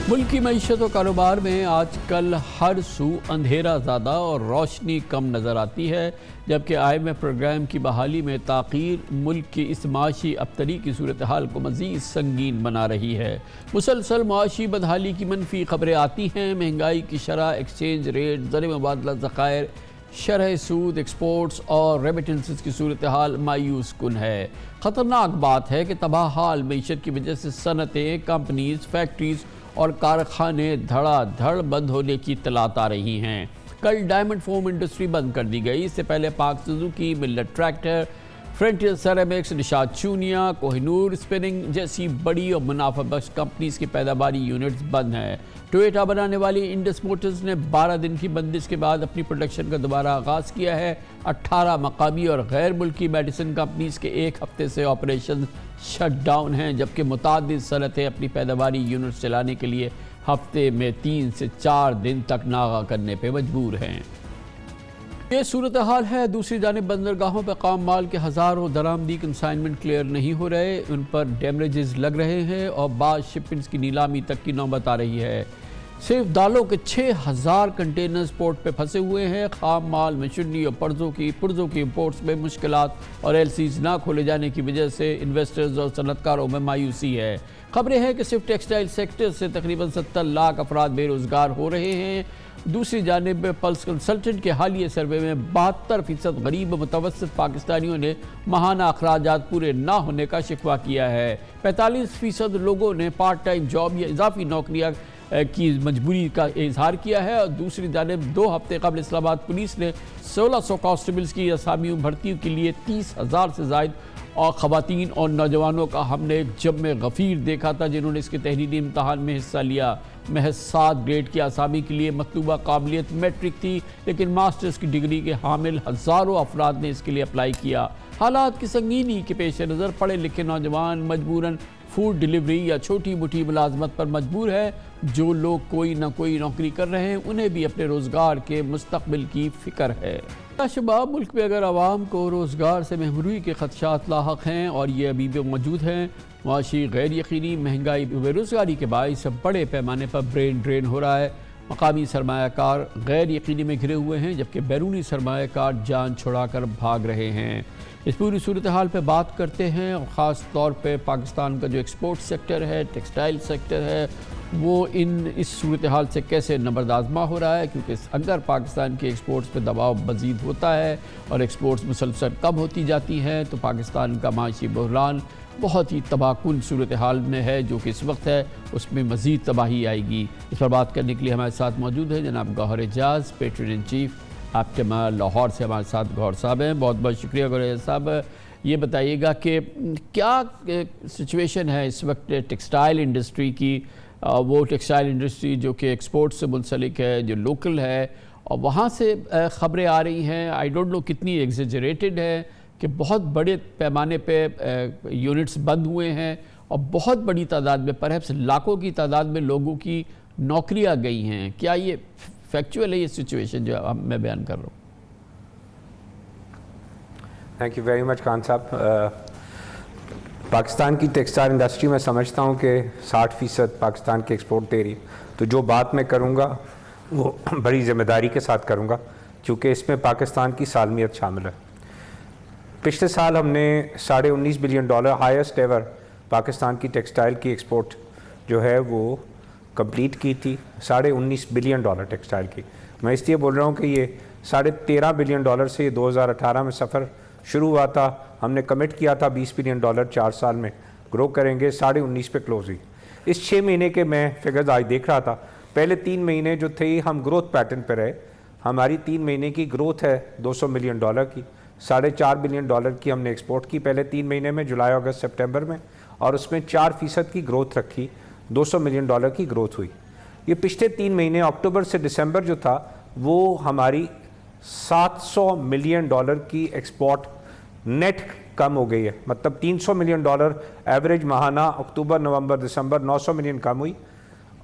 मुल्क की मईशत और कारोबार में आजकल हर सू अंधेरा ज़्यादा और रोशनी कम नज़र आती है, जबकि IMF प्रोग्राम की बहाली में ताख़ीर मुल्क की इस माशी अबतरी की सूरत हाल को मज़ीद संगीन बना रही है। मुसलसल माशी बदहाली की मनफी खबरें आती हैं। महंगाई की शरह, एक्सचेंज रेट, ज़र मुबादला ज़खायर, शरह सूद, एक्सपोर्ट्स और रेमिटेंसेस की सूरत हाल मायूस कुन है। ख़तरनाक बात है कि तबाह हाल मईशत की वजह से सनतें, कंपनीज, फैक्ट्रीज़ और कारखाने धड़ाधड़ बंद होने की इत्तलात आ रही हैं। कल डायमंड फोम इंडस्ट्री बंद कर दी गई। इससे पहले पाक सुजुकी, मिल्लत tractor, frontier ceramics, Nishat Chunian, Kohinoor spinning जैसी बड़ी और मुनाफा बख्श कंपनीज की पैदावारी यूनिट्स बंद हैं। टोयोटा बनाने वाली इंडस मोटर्स ने 12 दिन की बंदिश के बाद अपनी प्रोडक्शन का दोबारा आगाज़ किया है। 18 मकामी और गैर मुल्की मेडिसिन कंपनीज के एक हफ्ते से ऑपरेशन शट डाउन हैं, जबकि मुतादिद सनतें अपनी पैदावारी यूनिट्स चलाने के लिए हफ्ते में 3 से 4 दिन तक नागा करने पर मजबूर हैं। ये सूरत हाल है। दूसरी जानिब बंदरगाहों पर काम माल के हज़ारों दरामदी कंसाइनमेंट क्लियर नहीं हो रहे, उन पर डैमेजेस लग रहे हैं और बाज़ शिपमेंट्स की नीलामी तक की नौबत आ रही है। सिर्फ दालों के 6000 कंटेनर्स पोर्ट पे फंसे हुए हैं। खाम माल, मशीनरी और पुर्जों की इंपोर्ट्स में मुश्किलात और LCs ना खोले जाने की वजह से इन्वेस्टर्स और सनतकारों में मायूसी है। खबरें हैं कि सिर्फ टेक्सटाइल सेक्टर से तकरीबन 70 लाख अफराद बेरोज़गार हो रहे हैं। दूसरी जानिब पल्स कंसल्टेंट के हालिया सर्वे में 72% गरीब मुतवस्सित पाकिस्तानियों ने माहाना अखराजात पूरे ना होने का शिकवा किया है। 45% लोगों ने पार्ट टाइम जॉब या इजाफी नौकरियाँ की मजबूरी का इजहार किया है। और दूसरी जानिब 2 हफ्ते कबल इस्लामाबाद पुलिस ने 1600 कांस्टेबल्स की असामियों भर्ती के लिए 30,000 से ज़ायद और ख़वातीन और नौजवानों का हमने एक जम गफ़ीर देखा था, जिन्होंने इसके तहरीरी इम्तहान में हिस्सा लिया। महज 7 ग्रेड की आसामी के लिए मतलूबा काबिलियत मैट्रिक थी, लेकिन मास्टर्स की डिग्री के हामिल हज़ारों अफराद ने इसके लिए अप्लाई किया। हालात की संगीनी के पेश नज़र पढ़े लिखे नौजवान मजबूरन फूड डिलीवरी या छोटी मोटी मुलाजमत पर मजबूर है। जो लोग कोई ना कोई नौकरी कर रहे हैं, उन्हें भी अपने रोज़गार के मुस्तकबिल की फ़िक्र है। शबाब मुल्क में अगर आवाम को रोज़गार से महरूमी के खदशात लाहक हैं और ये अभी भी मौजूद हैं। माशी गैर यकीनी महंगाई, बेरोज़गारी के बाइस बड़े पैमाने पर ब्रेन ड्रेन हो रहा है। मकामी सरमायाकार गैर यकीनी में घिरे हुए हैं, जबकि बैरूनी सरमायाकार जान छुड़ा कर भाग रहे हैं। इस पूरी सूरत हाल पर बात करते हैं और ख़ास तौर पर पाकिस्तान का जो एक्सपोर्ट सेक्टर है, टेक्सटाइल सेक्टर है, वो इस सूरत हाल से कैसे नबरदाज़मा हो रहा है। क्योंकि अगर पाकिस्तान के एक्सपोर्ट्स पे दबाव मज़ीद होता है और एक्सपोर्ट्स मुसलसल कम होती जाती हैं, तो पाकिस्तान का माशी बहरान बहुत ही तबाहकुन सूरत हाल में है, जो कि इस वक्त है उसमें मज़ीद तबाही आएगी। इस पर बात करने के लिए हमारे साथ मौजूद है जनाब Gauhar Ejaz, patron in chief आप्टेमा लाहौर से हमारे साथ गौहर साहब हैं। बहुत बहुत शुक्रिया गौहर साहब। ये बताइएगा कि क्या सिचुएशन है इस वक्त टेक्सटाइल इंडस्ट्री की, वो टेक्सटाइल इंडस्ट्री जो कि एक्सपोर्ट से मुंसलिक है, जो लोकल है, और वहाँ से ख़बरें आ रही हैं, आई डोंट नो कितनी एग्जेजरेटेड है, कि बहुत बड़े पैमाने पे यूनिट्स बंद हुए हैं और बहुत बड़ी तादाद में, परहैप्स लाखों की तादाद में लोगों की नौकरियाँ गई हैं। क्या ये फैक्चुअल है ये सिचुएशन जो मैं बयान कर रहा हूँ? Thank you very much Khan साहब। पाकिस्तान की टेक्सटाइल इंडस्ट्री में समझता हूँ कि 60% पाकिस्तान की एक्सपोर्ट दे रही। तो जो बात मैं करूँगा वो बड़ी ज़िम्मेदारी के साथ करूँगा, क्योंकि इसमें पाकिस्तान की सालमियत शामिल है। पिछले साल हमने $19.5 बिलियन हाईएस्ट एवर पाकिस्तान की टेक्सटाइल की एक्सपोर्ट जो है वो कंप्लीट की थी। $19.5 बिलियन टेक्सटाइल की। मैं इसलिए बोल रहा हूँ कि ये $13.5 बिलियन से 2018 में सफ़र शुरू हुआ था। हमने कमिट किया था $20 बिलियन 4 साल में ग्रो करेंगे, 19.5 पे क्लोज हुई। इस 6 महीने के मैं फिगर्स आज देख रहा था, पहले 3 महीने जो थे हम ग्रोथ पैटर्न पर रहे। हमारी 3 महीने की ग्रोथ है $200 मिलियन की। $4.5 बिलियन की हमने एक्सपोर्ट की पहले 3 महीने में, जुलाई, अगस्त, सितंबर में, और उसमें 4% की ग्रोथ रखी, $200 मिलियन की ग्रोथ हुई। ये पिछले 3 महीने अक्टूबर से दिसंबर जो था वो हमारी $700 मिलियन की एक्सपोर्ट नेट कम हो गई है। मतलब $300 मिलियन एवरेज माहाना अक्टूबर, नवंबर, दिसंबर 900 मिलियन कम हुई,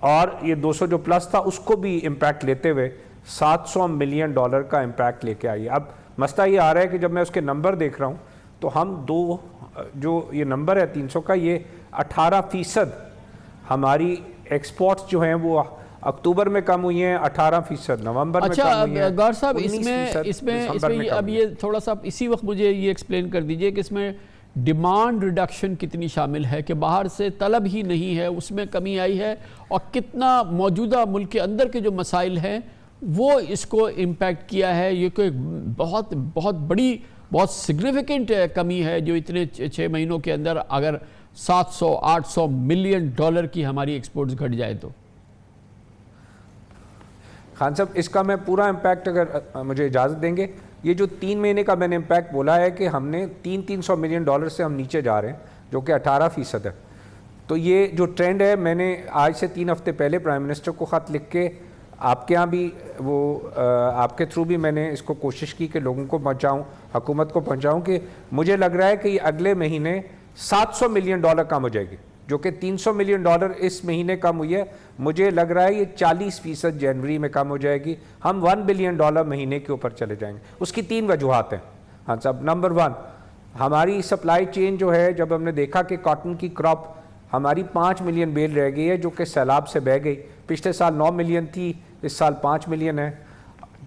और ये 200 जो प्लस था उसको भी इम्पैक्ट लेते हुए $700 मिलियन का इम्पैक्ट लेके आई। अब मसला ये आ रहा है कि जब मैं उसके नंबर देख रहा हूँ तो हम जो ये नंबर है 300 का, ये 18% हमारी एक्सपोर्ट्स जो हैं वो अक्टूबर में कम हुई हैं 18%, नवंबर में कम हुई हैं। गौर साहब 19% इसमें अब ये थोड़ा सा इसी वक्त मुझे ये एक्सप्लेन कर दीजिए कि इसमें डिमांड रिडक्शन कितनी शामिल है कि बाहर से तलब ही नहीं है, उसमें कमी आई है, और कितना मौजूदा मुल्क के अंदर के जो मसाइल हैं वो इसको इम्पैक्ट किया है। ये कोई बहुत बहुत बड़ी, बहुत सिग्निफिकेंट कमी है जो इतने 6 महीनों के अंदर अगर 700-800 मिलियन डॉलर की हमारी एक्सपोर्ट्स घट जाए तो। खान साहब, इसका मैं पूरा इम्पैक्ट अगर मुझे इजाज़त देंगे, ये जो 3 महीने का मैंने इम्पैक्ट बोला है कि हमने 300 मिलियन डॉलर से हम नीचे जा रहे हैं, जो कि 18% है। तो ये जो ट्रेंड है, मैंने आज से 3 हफ्ते पहले प्राइम मिनिस्टर को ख़त लिख के आपके यहाँ भी वो आपके थ्रू भी मैंने इसको कोशिश की कि लोगों को पहुँचाऊँ, हुकूमत को पहुँचाऊँ कि मुझे लग रहा है कि अगले महीने 700 मिलियन डॉलर कम हो जाएगी, जो कि 300 मिलियन डॉलर इस महीने कम हुई है। मुझे लग रहा है ये 40% जनवरी में कम हो जाएगी, हम 1 बिलियन डॉलर महीने के ऊपर चले जाएंगे। उसकी 3 वजूहात हैं। हाँ साहब, नंबर 1, हमारी सप्लाई चेन जो है, जब हमने देखा कि कॉटन की क्रॉप हमारी 5 मिलियन बेल रह गई है, जो कि सैलाब से बह गई। पिछले साल 9 मिलियन थी, इस साल 5 मिलियन है।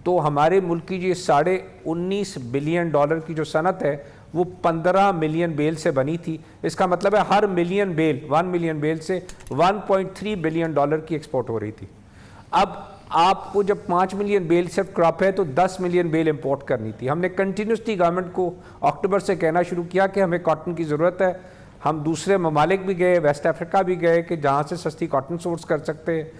तो हमारे मुल्क की जो 19.5 बिलियन डॉलर की जो सनत है वो 15 मिलियन बेल से बनी थी। इसका मतलब है हर मिलियन बेल, 1 मिलियन बेल से 1.3 बिलियन डॉलर की एक्सपोर्ट हो रही थी। अब आपको जब 5 मिलियन बेल सिर्फ क्रॉप है तो 10 मिलियन बेल इंपोर्ट करनी थी। हमने कंटिन्यूसली गवर्नमेंट को अक्टूबर से कहना शुरू किया कि हमें कॉटन की ज़रूरत है। हम दूसरे ममालिक भी गए, वेस्ट अफ्रीका भी गए कि जहाँ से सस्ती कॉटन सोर्स कर सकते हैं।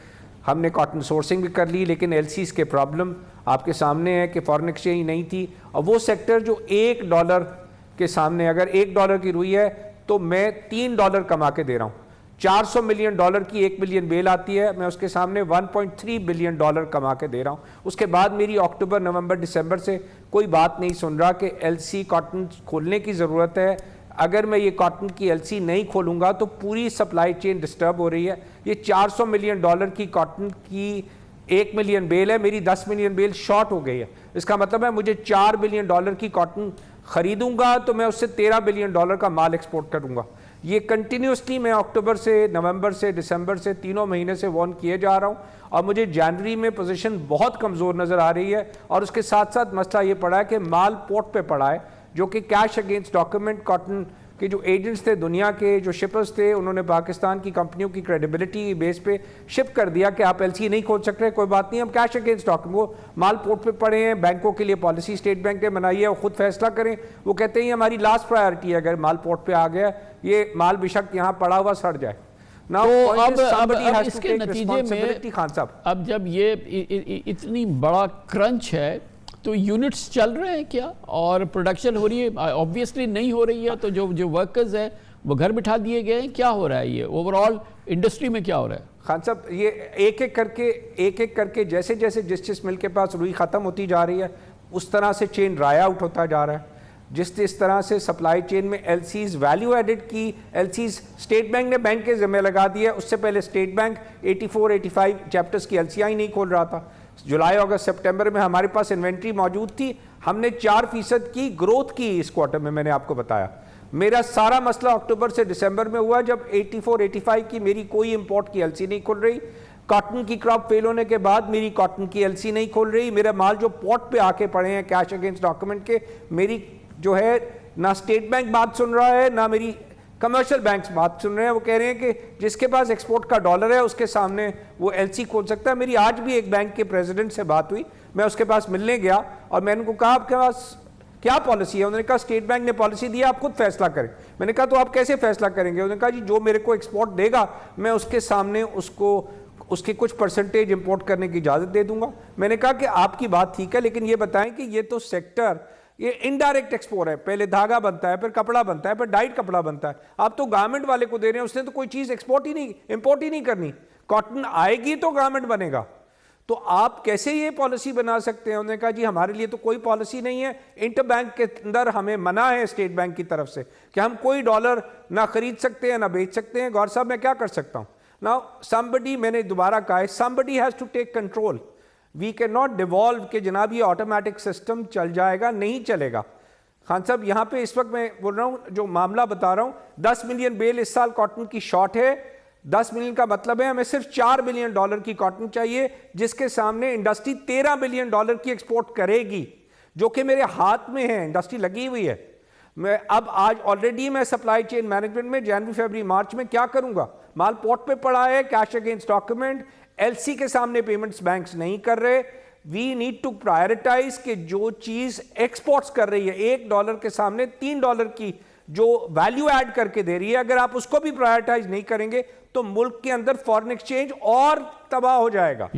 हमने कॉटन सोर्सिंग भी कर ली, लेकिन एलसीज के प्रॉब्लम आपके सामने है कि फॉरेन एक्सचेंज नहीं थी। और वो सेक्टर जो $1 के सामने, अगर $1 की रुई है तो मैं $3 कमा के दे रहा हूँ। 400 मिलियन डॉलर की 1 मिलियन बेल आती है, मैं उसके सामने $1.3 बिलियन कमा के दे रहा हूँ। उसके बाद मेरी अक्टूबर, नवंबर, दिसंबर से कोई बात नहीं सुन रहा कि एलसी कॉटन खोलने की ज़रूरत है। अगर मैं ये कॉटन की एलसी नहीं खोलूँगा तो पूरी सप्लाई चेन डिस्टर्ब हो रही है। ये 400 मिलियन डॉलर की कॉटन की 1 मिलियन बेल है, मेरी 10 मिलियन बेल शॉर्ट हो गई है। इसका मतलब है मुझे $4 बिलियन की कॉटन खरीदूंगा तो मैं उससे $13 बिलियन का माल एक्सपोर्ट करूंगा। ये कंटिन्यूसली मैं अक्टूबर से, नवंबर से, दिसंबर से, तीनों महीने से वार्न किए जा रहा हूं, और मुझे जनवरी में पोजीशन बहुत कमज़ोर नज़र आ रही है। और उसके साथ साथ मसला ये पड़ा है कि माल पोर्ट पे पड़ा है, जो कि कैश अगेंस्ट डॉक्यूमेंट कॉटन के जो एजेंट्स थे, दुनिया के जो शिपर्स थे, उन्होंने पाकिस्तान की कंपनियों की क्रेडिबिलिटी बेस पे शिप कर दिया कि आप एलसी नहीं खोल सकते, कोई बात नहीं, हम कैश अगेंस्ट डॉक्यूमेंट, वो माल पोर्ट पे पड़े हैं। बैंकों के लिए पॉलिसी स्टेट बैंक ने बनाई है, वो खुद फैसला करें। वो कहते हैं हमारी लास्ट प्रायोरिटी है, अगर माल पोर्ट पे आ गया, ये माल बेशक यहाँ पड़ा हुआ सड़ जाए। तो अब इसके नतीजे में खान साहब, अब जब ये इतनी बड़ा क्रंच है तो यूनिट्स चल रहे हैं क्या, और प्रोडक्शन हो रही है? ऑब्वियसली नहीं हो रही है, तो जो वर्कर्स हैं वो घर बिठा दिए गए हैं। क्या हो रहा है ये ओवरऑल इंडस्ट्री में, क्या हो रहा है? खान साहब, ये एक एक करके जैसे जैसे जिस मिल के पास रुई ख़त्म होती जा रही है, उस तरह से चेन ड्राई आउट होता जा रहा है। जिस तरह से सप्लाई चेन में एलसीज वैल्यू एडेड की एलसीज स्टेट बैंक ने बैंक के ज़िम्मे लगा दिया। उससे पहले स्टेट बैंक 84-85 चैप्टर्स की एलसीआई ही नहीं खोल रहा था। जुलाई, अगस्त, सितंबर में हमारे पास इन्वेंट्री मौजूद थी। हमने 4% की ग्रोथ की इस क्वार्टर में, मैंने आपको बताया। मेरा सारा मसला अक्टूबर से दिसंबर में हुआ, जब 84-85 की मेरी कोई इंपोर्ट की एलसी नहीं खुल रही। कॉटन की क्रॉप फेल होने के बाद मेरी कॉटन की एलसी नहीं खोल रही। मेरा माल जो पोर्ट पे आके पड़े हैं कैश अगेंस्ट डॉक्यूमेंट के, मेरी जो है ना स्टेट बैंक बात सुन रहा है, ना मेरी कमर्शियल बैंक्स बात सुन रहे हैं। वो कह रहे हैं कि जिसके पास एक्सपोर्ट का डॉलर है उसके सामने वो एलसी खोल सकता है। मेरी आज भी एक बैंक के प्रेसिडेंट से बात हुई, मैं उसके पास मिलने गया और मैंने उनको कहा आपके पास क्या पॉलिसी है? उन्होंने कहा स्टेट बैंक ने पॉलिसी दी, आप खुद फैसला करें। मैंने कहा तो आप कैसे फैसला करेंगे? उन्होंने कहा जी जो मेरे को एक्सपोर्ट देगा मैं उसके सामने उसको उसकी कुछ परसेंटेज इंपोर्ट करने की इजाज़त दे दूंगा। मैंने कहा कि आपकी बात ठीक है, लेकिन ये बताएं कि ये तो सेक्टर, ये इनडायरेक्ट एक्सपोर्ट है, पहले धागा बनता है, फिर कपड़ा बनता है, फिर डाइट कपड़ा बनता है। आप तो गारमेंट वाले को दे रहे हैं, उसने तो कोई चीज़ एक्सपोर्ट ही नहीं, इंपोर्ट ही नहीं करनी। कॉटन आएगी तो गारमेंट बनेगा। तो आप कैसे ये पॉलिसी बना सकते हैं? उन्होंने कहा जी हमारे लिए तो कोई पॉलिसी नहीं है। इंटर बैंक के अंदर हमें मना है स्टेट बैंक की तरफ से कि हम कोई डॉलर ना खरीद सकते हैं ना बेच सकते हैं। गौर साहब, मैं क्या कर सकता हूं? नाउ समबडी, मैंने दोबारा कहा है, somebody has to take control. We can not devolve कि जनाब ये ऑटोमेटिक सिस्टम चल जाएगा, नहीं चलेगा। खान साहब, यहाँ पे इस वक्त मैं बोल रहा हूँ, जो मामला बता रहा हूँ, 10 मिलियन बेल इस साल कॉटन की शॉर्ट है। 10 मिलियन का मतलब है हमें सिर्फ $4 बिलियन की कॉटन चाहिए, जिसके सामने इंडस्ट्री $13 बिलियन की एक्सपोर्ट करेगी, जो कि मेरे हाथ में है, इंडस्ट्री लगी हुई है। मैं अब आज ऑलरेडी मैं सप्लाई चेन मैनेजमेंट में जनवरी फरवरी मार्च में क्या करूंगा, माल पोर्ट पे पड़ा है, कैश अगेंस्ट डॉक्यूमेंट, एलसी के सामने पेमेंट्स बैंक्स नहीं कर रहे। वी नीड टू प्रायोरिटाइज कि जो चीज एक्सपोर्ट्स कर रही है $1 के सामने $3 की जो वैल्यू ऐड करके दे रही है, अगर आप उसको भी प्रायोरिटाइज नहीं करेंगे तो मुल्क के अंदर फॉरेन एक्सचेंज और तबाह हो जाएगा।